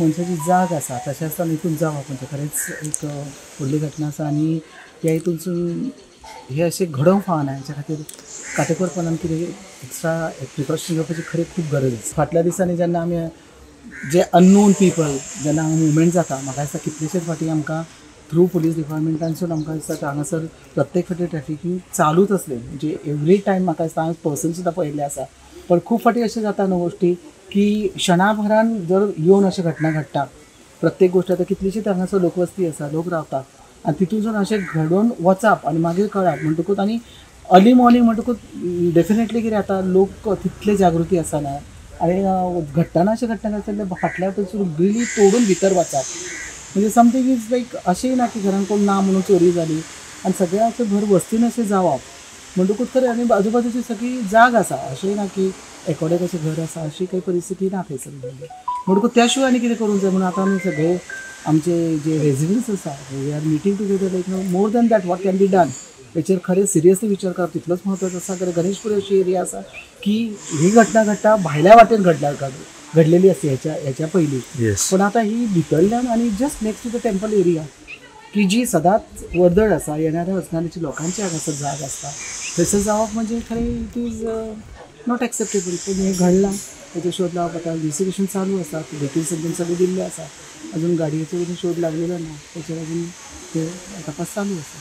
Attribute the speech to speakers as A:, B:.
A: मनशाची जाग आसा तशें आसतना हितून जावप म्हणजे खरेंच एक व्हडली घटना आसा आनी ह्या हितूनसून हे अशें घडोवंक फावना हेच्या खातीर काटेकोरपणान कितें एक्स्ट्रा प्रिकॉशन घेवपाची खरी खूब गरज आसा. फाटल्या दिसांनी जेन्ना आमी जे अननोन पीपल जेन्ना हांगा मुवमेंट जाता म्हाका दिसता कितलेशेच फाटी आमकां थ्रू पुलीस डिपार्टमेंटानसून आमकां दिसता हांगासर प्रत्येक फाटी ट्रॅफिकींग चालूच आसलें म्हणजे एवरी टायम म्हाका दिसता हांवें पर्सन सुद्दां पळयल्ले आसा. पण खूब फाटी अशें जाता न्हू गोश्टी की क्षणाभरान जर येवन अशें घटना घडटा प्रत्येक गोश्ट आतां कितलीशीच हांगासर लोकवस्ती आसा लोक रावता आनी तितूनसून अशें घडोवन वचप आनी मागीर कळप म्हणटकूच आनी अर्ली मॉर्निंग म्हणटकूच डेफिनेटली कितें जाता लोक तितले जागृती आसना आनी घडटना अशें घडटना फाटल्या वटेनसून बिली तोडून भितर वचप म्हणजे समथींग इज लायक अशेंय ना की घरान कोण ना म्हणून चोरी जाली आनी सगळ्यांचें घर वस्तीन अशें जावप म्हणटकूच खरें आनी आजूबाजूची सगळी जाग आसा अशेंय ना की एकोडे कशें घर आसा अशी काही परिस्थिती ना थंयसर म्हणटकूच त्या शिवाय आनी कितें करूंक जाय म्हणून आतां आमी सगळे आमचे जे रेजिडंट्स आसा we are meeting together like more than that what can be done हेचेर खरें सिरियसली विचार करप तितलोच म्हत्वाचो आसा. कारण गणेशपुरी अशी एरिया आसा की ही घटना घडटा भायल्या वाटेन घडलेली आसता ह्याच्या पयलीं पण आतां ही भितरल्यान आनी just next to the temple area की जी सदांच वर्दळ आसा येणाऱ्या वचणाऱ्याची लोकांची हांगासर जाग आसता थंयसर जावप म्हणजे खरें इट इज नॉट एक्सेप्टेबल. पूण हें घडलां तेचो शोध लावप आतां इन्व्हेस्टिगेशन चालू आसा बेटील सगळे दिल्ले आसा अजून गाडयेचो शोध लागलेलो ना त्याचेर अजून ते तपास चालू आसा.